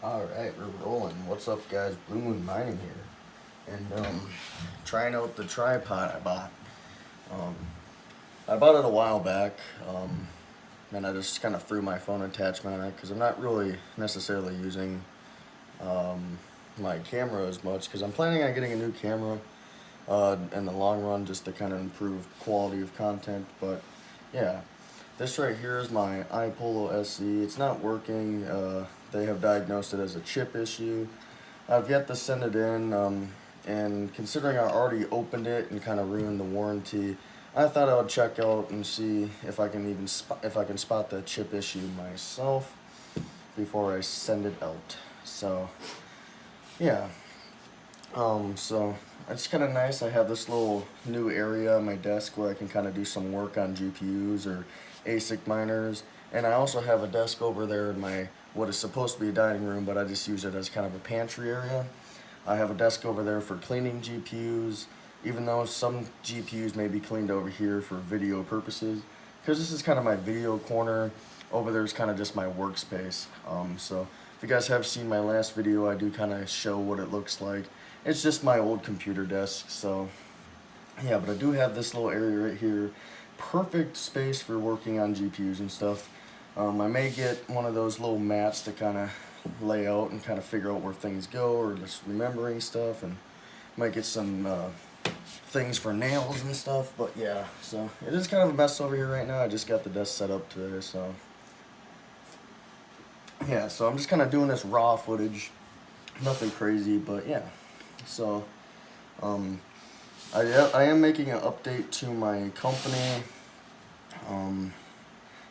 Alright, we're rolling. What's up, guys? Blue Moon Mining here. And, trying out the tripod I bought. I bought it a while back, and I just kind of threw my phone attachment on it because I'm not really necessarily using my camera as much because I'm planning on getting a new camera in the long run just to kind of improve quality of content. But, yeah. This right here is my Ipollo SE. It's not working. They have diagnosed it as a chip issue. I've yet to send it in, and considering I already opened it and kind of ruined the warranty, I thought I would check out and see if I can even spot the chip issue myself before I send it out. So, yeah. So it's kind of nice. I have this little new area on my desk where I can kind of do some work on GPUs or ASIC miners, and I also have a desk over there in my what is supposed to be a dining room, but I just use it as kind of a pantry area. I have a desk over there for cleaning GPUs, even though some GPUs may be cleaned over here for video purposes, because this is kind of my video corner. Over there is kind of just my workspace. So if you guys have seen my last video, I do kind of show what it looks like. It's just my old computer desk. So yeah, but I do have this little area right here. Perfect space for working on GPUs and stuff. I may get one of those little mats to kind of lay out and kind of figure out where things go, or just remembering stuff, and might get some things for nails and stuff. But yeah, so it is kind of a mess over here right now. I just got the desk set up today, so yeah, so I'm just kind of doing this raw footage, nothing crazy, but yeah. So I am making an update to my company.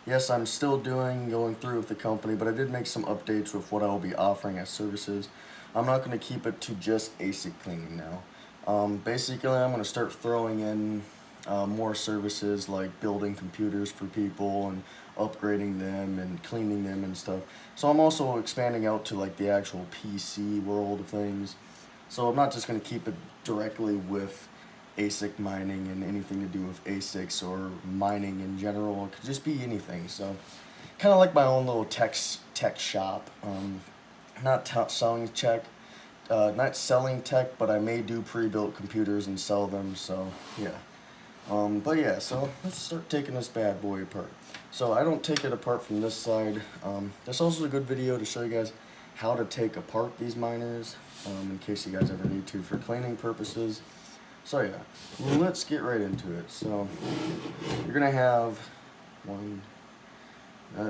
Yes, I'm still going through with the company, but I did make some updates with what I will be offering as services. I'm not going to keep it to just ASIC cleaning now. Basically, I'm going to start throwing in more services like building computers for people and upgrading them and cleaning them and stuff. So I'm also expanding out to like the actual PC world of things. So I'm not just going to keep it directly with ASIC mining and anything to do with ASICs or mining in general. It could just be anything. So kind of like my own little tech shop. Not selling tech, but I may do pre-built computers and sell them. So yeah. But yeah, so let's start taking this bad boy apart. So I don't take it apart from this side. That's also a good video to show you guys how to take apart these miners, in case you guys ever need to for cleaning purposes. So yeah, let's get right into it. So you're gonna have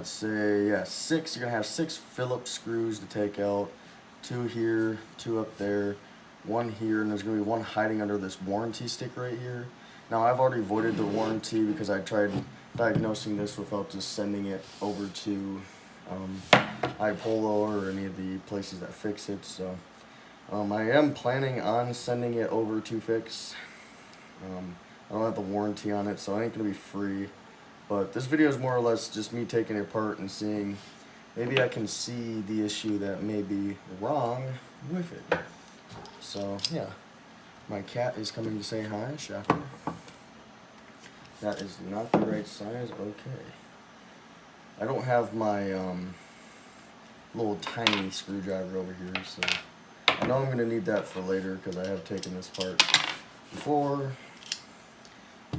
six. You're gonna have 6 Phillips screws to take out. 2 here, 2 up there, 1 here, and there's gonna be 1 hiding under this warranty stick right here. Now I've already voided the warranty because I tried diagnosing this without just sending it over to Ipollo or any of the places that fix it. So I am planning on sending it over to fix. I don't have the warranty on it, so it ain't gonna be free. But this video is more or less just me taking it apart and seeing, maybe I can see the issue that may be wrong with it. So yeah, my cat is coming to say hi, shocker. That is not the right size, okay. I don't have my little tiny screwdriver over here, so I know I'm going to need that for later because I have taken this apart before.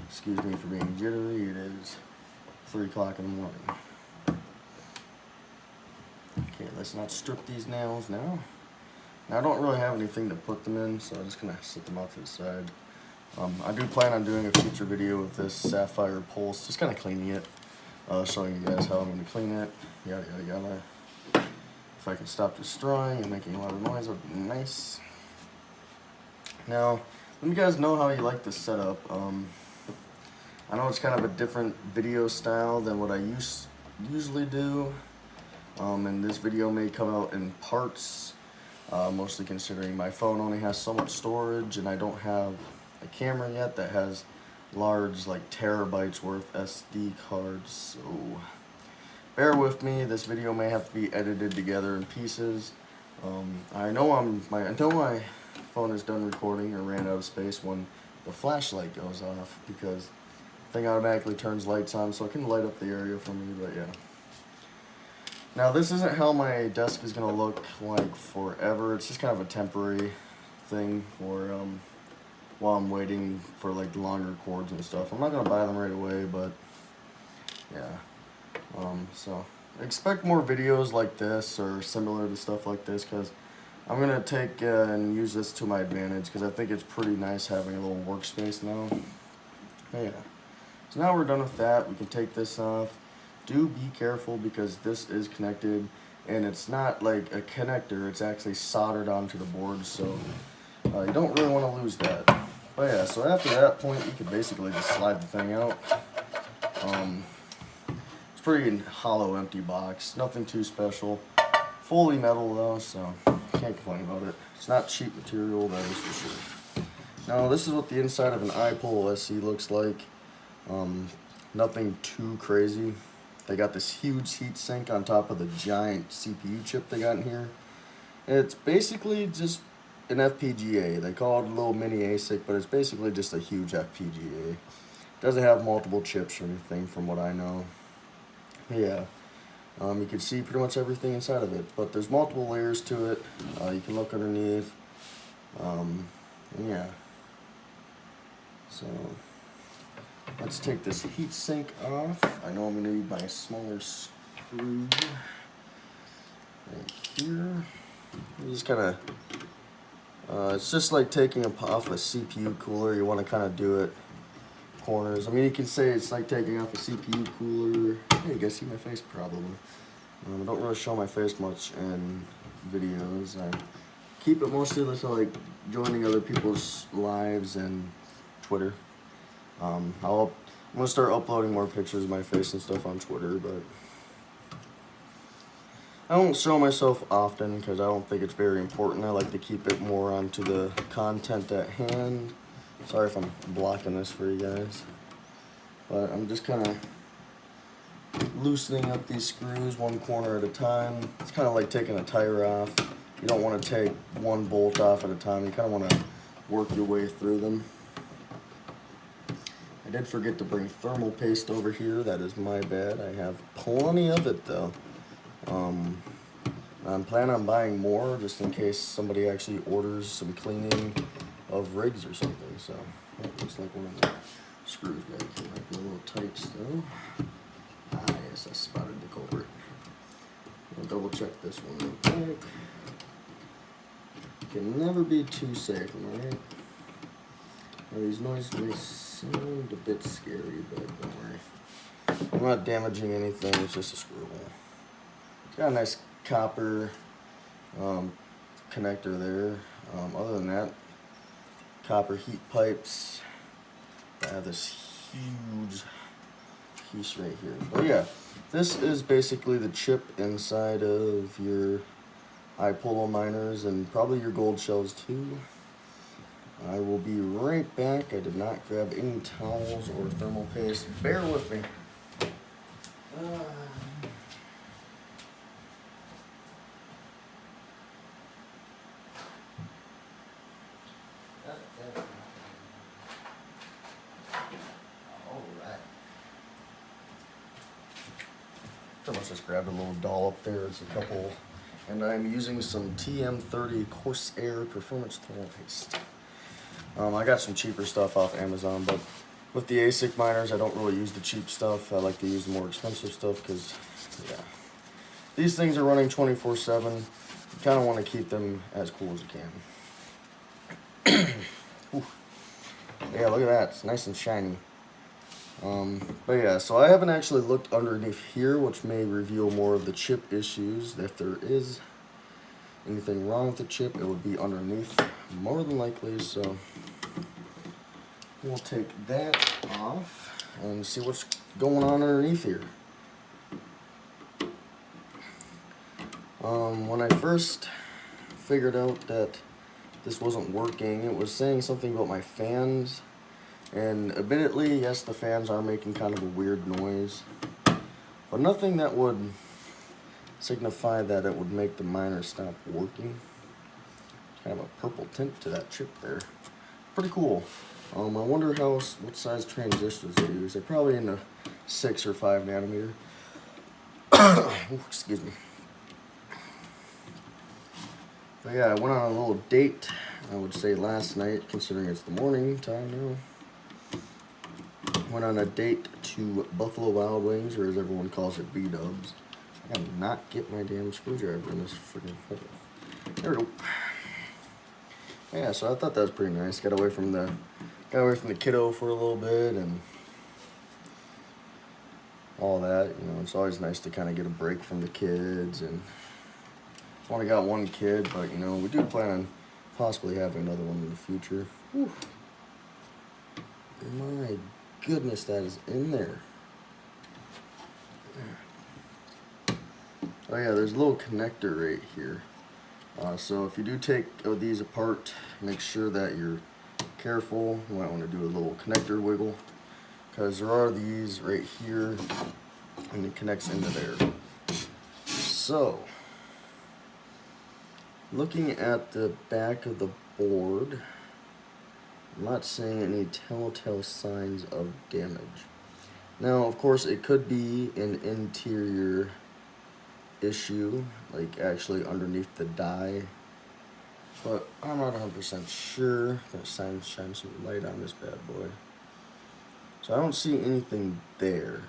Excuse me for being jittery, it is 3 o'clock in the morning. Okay, let's not strip these nails now. Now I don't really have anything to put them in, so I'm just going to set them off to the side. I do plan on doing a future video with this Sapphire Pulse, just kind of cleaning it, showing you guys how I'm going to clean it, yada yada yada. If I can stop destroying and making a lot of noise, that would be nice. Now, let me guys know how you like this setup. I know it's kind of a different video style than what I usually do, and this video may come out in parts, mostly considering my phone only has so much storage and I don't have a camera yet that has large, like terabytes worth SD cards, so bear with me. This video may have to be edited together in pieces. I know my phone is done recording or ran out of space when the flashlight goes off, because the thing automatically turns lights on so it can light up the area for me, but yeah. Now this isn't how my desk is gonna look like forever. It's just kind of a temporary thing for while I'm waiting for like the longer cords and stuff. I'm not gonna buy them right away, but yeah. So expect more videos like this or similar to stuff like this, because I'm gonna take and use this to my advantage, because I think it's pretty nice having a little workspace now. Yeah. So now we're done with that. We can take this off. Do be careful, because this is connected, and it's not like a connector, it's actually soldered onto the board, so you don't really want to lose that. But yeah, so after that point, you can basically just slide the thing out. It's pretty hollow, empty box, nothing too special. Fully metal though, so can't complain about it. It's not cheap material, that is for sure. Now this is what the inside of an Ipollo SE looks like. Nothing too crazy. They got this huge heat sink on top of the giant CPU chip they got in here. It's basically just an FPGA. They call it a little mini ASIC, but it's basically just a huge FPGA. Doesn't have multiple chips or anything from what I know. Yeah, you can see pretty much everything inside of it, but there's multiple layers to it. You can look underneath. And yeah. So let's take this heat sink off. I know I'm going to need my smaller screw right here. You just kind of, it's just like taking off a CPU cooler. You want to kind of do it corners. I mean, you can say it's like taking off a CPU cooler. Hey, you guys see my face probably. I don't really show my face much in videos. I keep it mostly to like joining other people's lives and Twitter. I'm gonna start uploading more pictures of my face and stuff on Twitter, but I don't show myself often because I don't think it's very important. I like to keep it more onto the content at hand. Sorry if I'm blocking this for you guys, but I'm just kind of loosening up these screws one corner at a time. It's kind of like taking a tire off. You don't want to take one bolt off at a time. You kind of want to work your way through them. I did forget to bring thermal paste over here. That is my bad. I have plenty of it though. I'm planning on buying more just in case somebody actually orders some cleaning of rigs or something. So that looks like one of the screws back here might be a little tight still. Ah yes, I spotted the culprit. I'll double check this one real quick. Can never be too safe, alright? These noises may sound a bit scary, but don't worry. I'm not damaging anything, it's just a screw hole. It's got a nice copper connector there. Other than that, copper heat pipes. I have this huge piece right here. But yeah, this is basically the chip inside of your Ipollo miners and probably your gold shells too. I will be right back. I did not grab any towels or thermal paste. Bear with me. Alright. Pretty much just grabbed a little dollop there. It's a couple. And I'm using some TM30 Corsair Performance Thermal Paste. I got some cheaper stuff off Amazon, but with the ASIC miners, I don't really use the cheap stuff. I like to use the more expensive stuff because, yeah, these things are running 24/7. You kind of want to keep them as cool as you can. Yeah, look at that. It's nice and shiny. But yeah, so I haven't actually looked underneath here, which may reveal more of the chip issues. If there is anything wrong with the chip, it would be underneath, more than likely. So we'll take that off and see what's going on underneath here. When I first figured out that this wasn't working, it was saying something about my fans. And admittedly, yes, the fans are making kind of a weird noise, but nothing that would signify that it would make the miner stop working. Kind of a purple tint to that chip there. Pretty cool. I wonder what size transistors they use. They're probably in the 6 or 5 nanometer. Ooh, excuse me. But yeah, I went on a little date, I would say last night, considering it's the morning time now. Went on a date to Buffalo Wild Wings, or as everyone calls it, B-Dubs. I gotta not get my damn screwdriver in this freaking hole. There we go. Yeah, so I thought that was pretty nice. Got away from the kiddo for a little bit and all that. You know, it's always nice to kind of get a break from the kids. And I've only got one kid, but you know, we do plan on possibly having another one in the future. Whew. My goodness, that is in there. Oh yeah, there's a little connector right here. So if you do take these apart, make sure that you're careful. You might want to do a little connector wiggle, because there are these right here, and it connects into there. So, looking at the back of the board, I'm not seeing any telltale signs of damage. Now, of course, it could be an interior issue, like actually underneath the die, but I'm not 100% sure. I'm gonna shine some light on this bad boy. So I don't see anything there.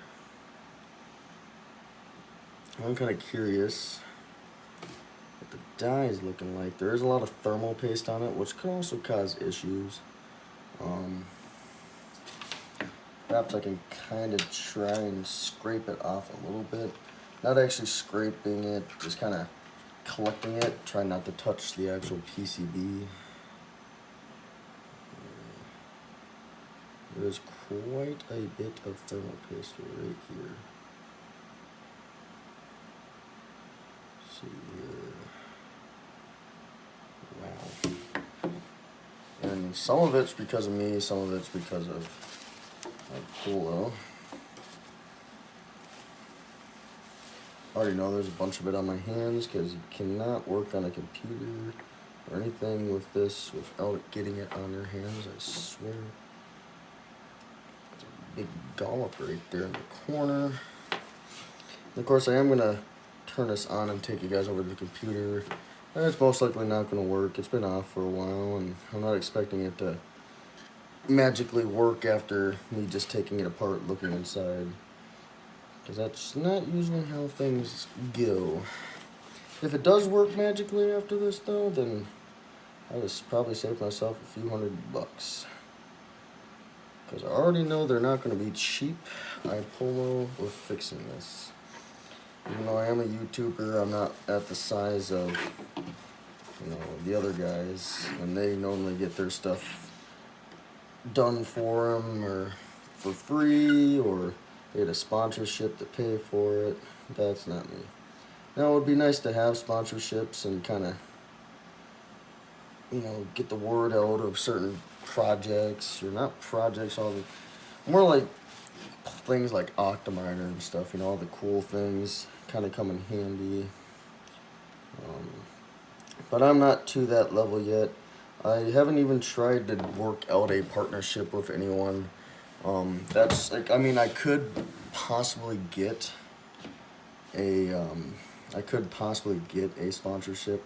I'm kind of curious what the die is looking like. There is a lot of thermal paste on it, which could also cause issues. Perhaps I can kind of try and scrape it off a little bit. Not actually scraping it, just kind of collecting it. Try not to touch the actual PCB. There's quite a bit of thermal paste right here. Let's see here. Wow. And some of it's because of me, some of it's because of Ipollo. I already know there's a bunch of it on my hands, because you cannot work on a computer or anything with this without getting it on your hands, I swear. There's a big dollop right there in the corner. And of course, I am going to turn this on and take you guys over to the computer. And it's most likely not going to work. It's been off for a while, and I'm not expecting it to magically work after me just taking it apart, looking inside. Because that's not usually how things go. If it does work magically after this, though, then I just probably saved myself a few $100. Because I already know they're not going to be cheap. Ipollo with fixing this. Even though I am a YouTuber, I'm not at the size of, you know, the other guys. And they normally get their stuff done for them, or for free, or they get a sponsorship to pay for it. That's not me. Now, it would be nice to have sponsorships and kind of, you know, get the word out of certain projects, or not projects, more like things like Octominer and stuff, you know, all the cool things kind of come in handy. But I'm not to that level yet. I haven't even tried to work out a partnership with anyone. That's like, I mean, I could possibly get a sponsorship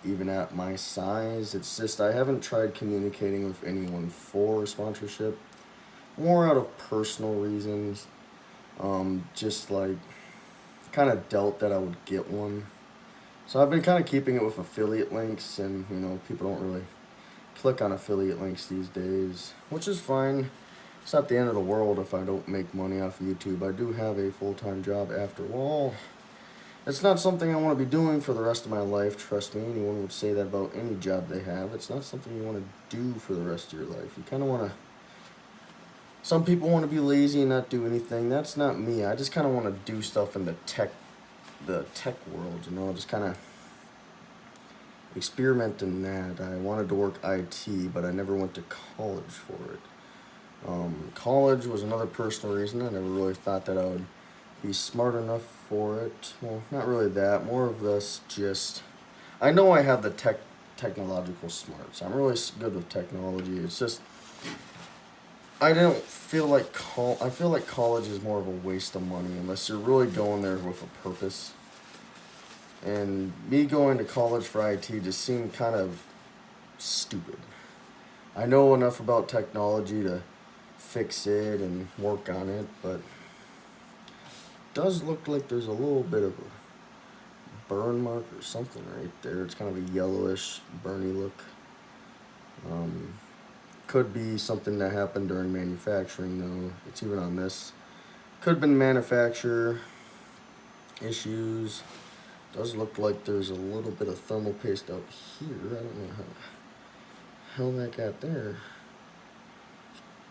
even at my size. It's just I haven't tried communicating with anyone for sponsorship, more out of personal reasons. Just like kind of doubt that I would get one. So I've been kind of keeping it with affiliate links, and you know, people don't really click on affiliate links these days, which is fine. It's not the end of the world if I don't make money off of YouTube. I do have a full-time job after all. It's not something I want to be doing for the rest of my life, trust me. Anyone would say that about any job they have. It's not something you want to do for the rest of your life. You kind of want to... Some people want to be lazy and not do anything. That's not me. I just kind of want to do stuff in the tech world, you know, just kind of experiment in that. I wanted to work IT, but I never went to college for it. College was another personal reason. I never really thought that I would be smart enough for it. Well, not really that. More of this just... I know I have the technological smarts. I'm really good with technology. It's just... I don't feel like I feel like college is more of a waste of money unless you're really going there with a purpose. And me going to college for IT just seemed kind of stupid. I know enough about technology to fix it and work on it, but it does look like there's a little bit of a burn mark or something right there. It's kind of a yellowish, burny look. Could be something that happened during manufacturing though. It's even on this. Could have been manufacturer issues. Does look like there's a little bit of thermal paste out here. I don't know how the hell that got there.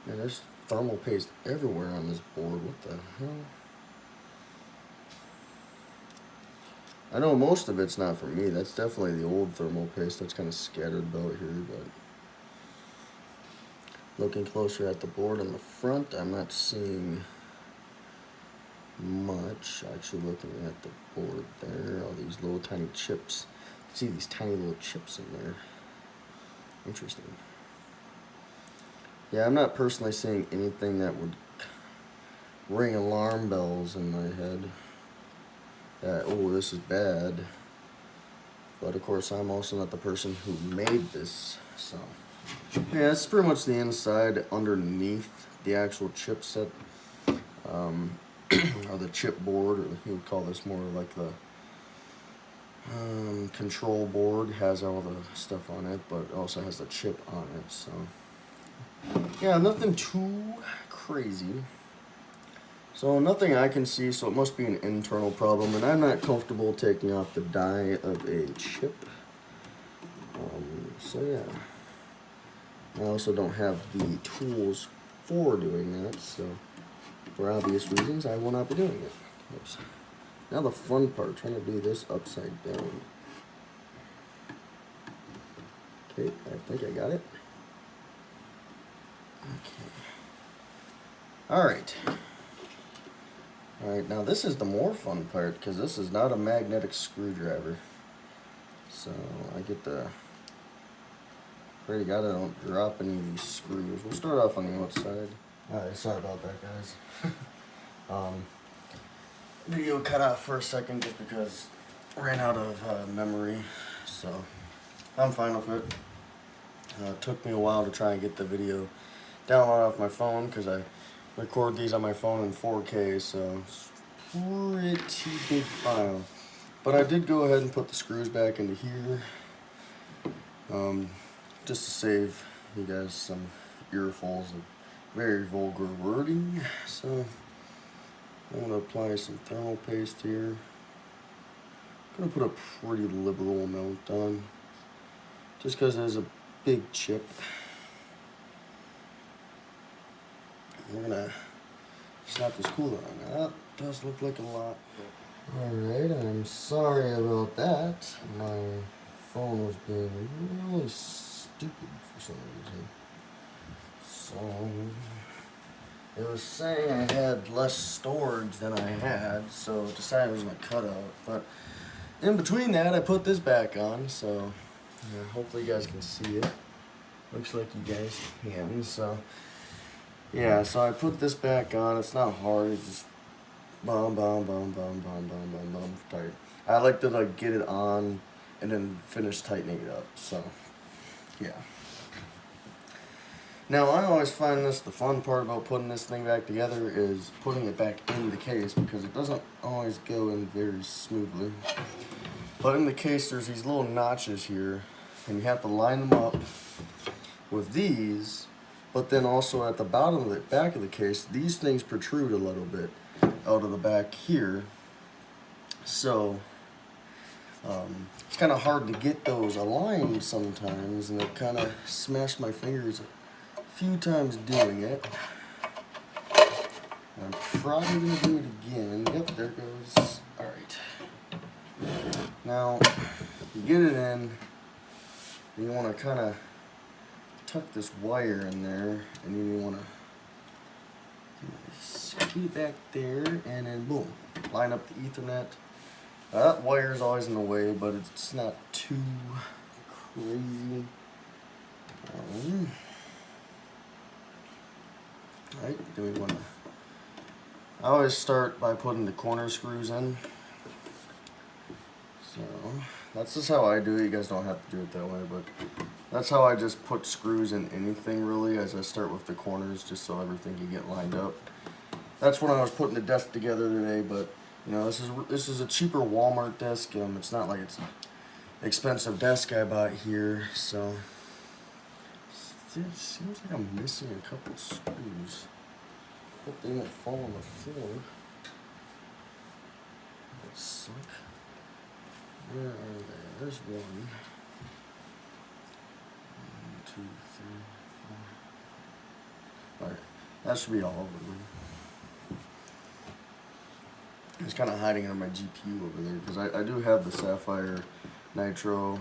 Man, there's thermal paste everywhere on this board. What the hell? I know most of it's not for me. That's definitely the old thermal paste that's kind of scattered about here, but looking closer at the board on the front, I'm not seeing much. Actually looking at the board there, all these little tiny chips. See these tiny little chips in there. Interesting. Yeah, I'm not personally seeing anything that would ring alarm bells in my head. Oh, this is bad. But of course, I'm also not the person who made this, so. Yeah, it's pretty much the inside underneath the actual chipset. Or the chip board, or you would call this more like the control board. Has all the stuff on it, but also has the chip on it, so. Yeah, nothing too crazy. So nothing I can see, so it must be an internal problem, and I'm not comfortable taking off the die of a chip. So yeah. I also don't have the tools for doing that, so for obvious reasons, I will not be doing it. Oops. Now the fun part, trying to do this upside down. Okay, I think I got it. Okay. Alright. Alright, now this is the more fun part, because this is not a magnetic screwdriver. So, I get the... Pray to God I don't drop any of these screws. We'll start off on the outside. Alright, sorry about that, guys. Video cut out for a second just because I ran out of memory, so I'm fine with it. It took me a while to try and get the video downloaded off my phone because I record these on my phone in 4K, so it's a pretty big file. But I did go ahead and put the screws back into here, just to save you guys some earfuls of very vulgar wording. So I'm going to apply some thermal paste here. I'm going to put a pretty liberal amount on, just because there's a big chip. We're going to snap this cooler on. That does look like a lot. Alright, I'm sorry about that. My phone was being really stupid for some reason. So, it was saying I had less storage than I had, so I decided I was going to cut out. But in between that, I put this back on, so yeah, hopefully you guys can see it. Looks like you guys can, so yeah, so I put this back on. It's not hard, it's just bum, tight. I like to get it on and then finish tightening it up, so yeah. Now, I always find this, the fun part about putting this thing back together is putting it back in the case, because it doesn't always go in very smoothly. But in the case, there's these little notches here, and you have to line them up with these, but then also at the bottom of the back of the case, these things protrude a little bit out of the back here. So, it's kind of hard to get those aligned sometimes, and it kind of smashed my fingers a few times doing it. I'm probably going to do it again. Yep, there it goes. Alright. Now, you get it in, you want to kind of tuck this wire in there, and then you want to scoot it back there, and then boom, line up the Ethernet. That wire is always in the way, but it's not too crazy. Right, then we want to. I always start by putting the corner screws in. So that's just how I do it. You guys don't have to do it that way, but that's how I just put screws in anything really, as I start with the corners just so everything can get lined up. That's when I was putting the desk together today, but you know, this is a cheaper Walmart desk. It's not like it's an expensive desk I bought here, so it seems like I'm missing a couple screws. Hope they don't fall on the floor. That suck. Where are they? There's one. 1, 2, 3, 4. Alright, that should be all of them. It's kind of hiding on my GPU over there because I do have the Sapphire Nitro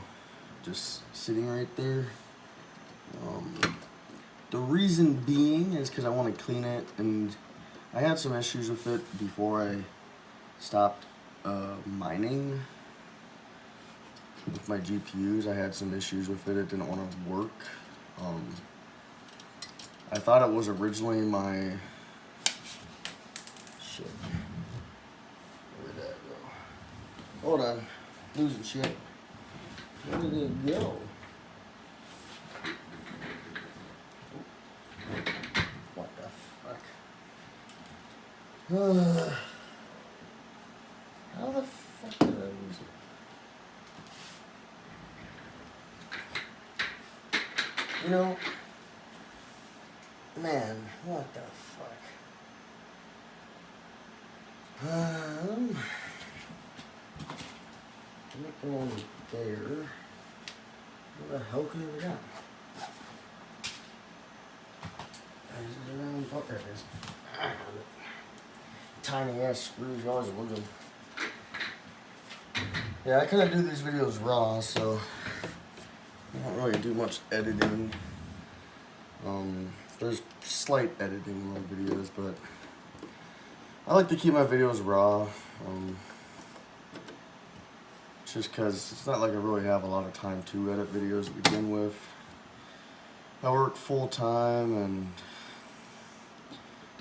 just sitting right there. The reason being is because I want to clean it, and I had some issues with it before I stopped mining with my GPUs. I had some issues with it. It didn't want to work. I thought it was originally my shit. Where'd that go? Hold on, losing shit. Where did it go? What the fuck? How the fuck did I lose it? You know, man, what the fuck? Not going there. Where the hell could it go? Is it around? Oh, there it is. I found it. Tiny ass screws, you always lose them. Yeah, I kind of do these videos raw, so I don't really do much editing. There's slight editing in my videos, but I like to keep my videos raw. Just because it's not like I really have a lot of time to edit videos to begin with. I work full time, and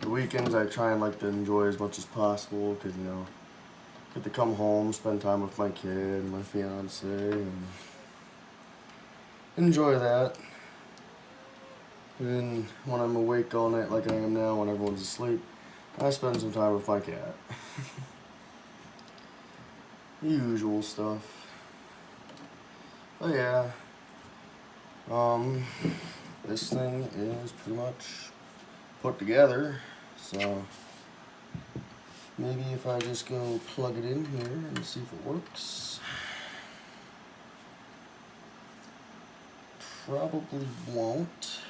the weekends I try and like to enjoy as much as possible because, you know, get to come home, spend time with my kid and my fiance, and enjoy that. And then when I'm awake all night like I am now when everyone's asleep, I spend some time with my cat. The usual stuff. But yeah, this thing is pretty much put together, so maybe if I just go plug it in here and see if it works. Probably won't,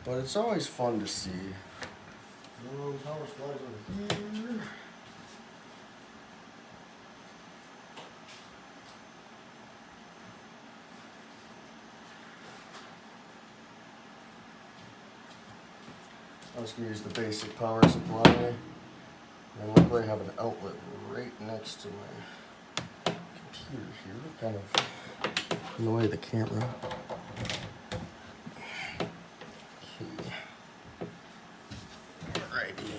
but it's always fun to see. Power supplies over here. I'm just going to use the basic power supply, and luckily I have an outlet right next to my computer here, kind of in the way of the camera. Okay. Alrighty.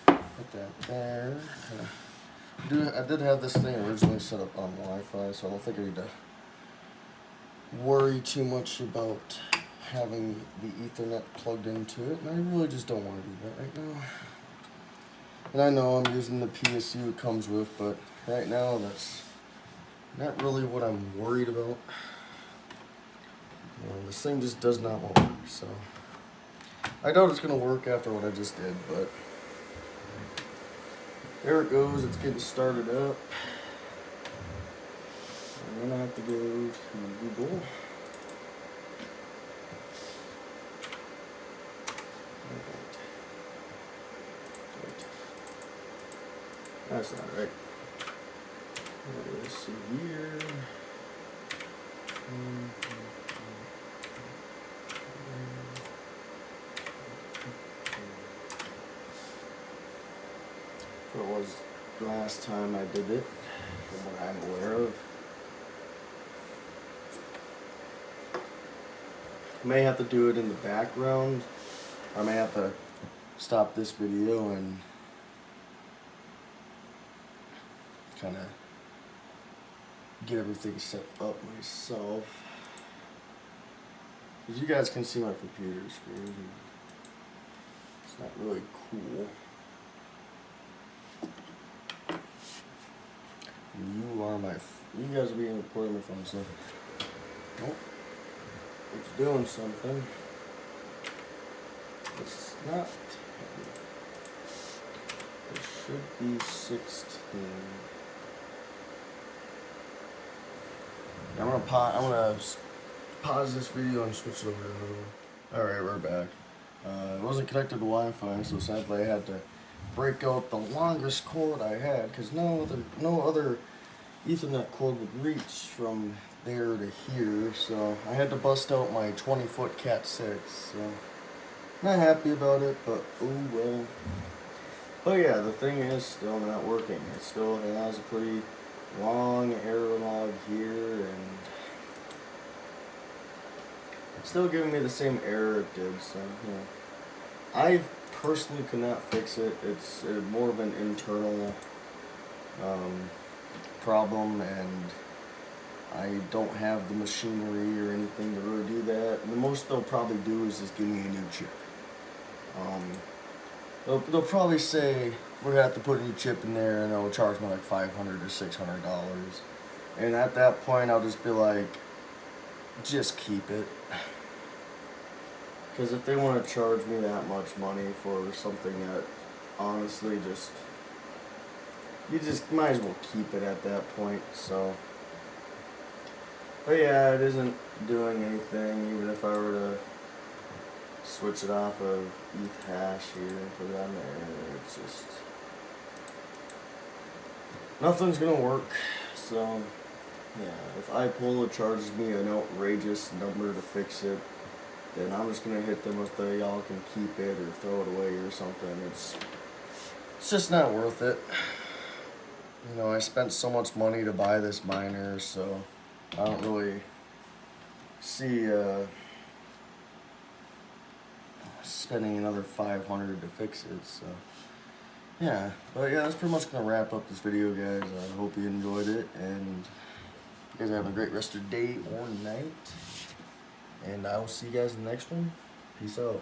Put that there. I did have this thing originally set up on Wi-Fi, so I don't think I need to worry too much about having the Ethernet plugged into it, and I really just don't want to do that right now. And I know I'm using the PSU it comes with, but right now that's not really what I'm worried about. This thing just does not work, so I doubt it's going to work after what I just did, but there it goes. It's getting started up. I'm going to have to go to Google. That's not right. Let's see here. What was the last time I did it, from what I'm aware of. I may have to do it in the background. I may have to stop this video and kind of get everything set up myself. As you guys can see my computer screen, it's not really cool. You guys are being recording my phone, so nope, it's doing something. It's not. It should be 16. I'm gonna pause this video and switch it over to another one. Alright, we're back. It wasn't connected to Wi-Fi, so sadly I had to break out the longest cord I had, because no other Ethernet cord would reach from there to here, so I had to bust out my 20-foot Cat 6, so not happy about it, but oh well. But yeah, the thing is still not working. It still has a pretty long error log here, and it's still giving me the same error it did, so yeah. I personally could not fix it. It's more of an internal problem, and I don't have the machinery or anything to really do that. And the most they'll probably do is just give me a new chip. They'll probably say we're gonna have to put a new chip in there, and they'll charge me like $500 or $600. And at that point, I'll just be like, just keep it. Because if they want to charge me that much money for something that honestly you just might as well keep it at that point. So, but yeah, it isn't doing anything. Even if I were to switch it off of ETH hash here and put it on there, it's just nothing's gonna work. So yeah, if Ipollo charges me an outrageous number to fix it, then I'm just gonna hit them with the y'all can keep it or throw it away or something. It's just not worth it. You know, I spent so much money to buy this miner, so I don't really see spending another $500 to fix it. So yeah, but yeah, that's pretty much gonna wrap up this video, guys. I hope you enjoyed it, and you guys have a great rest of your day or night. And I will see you guys in the next one. Peace out.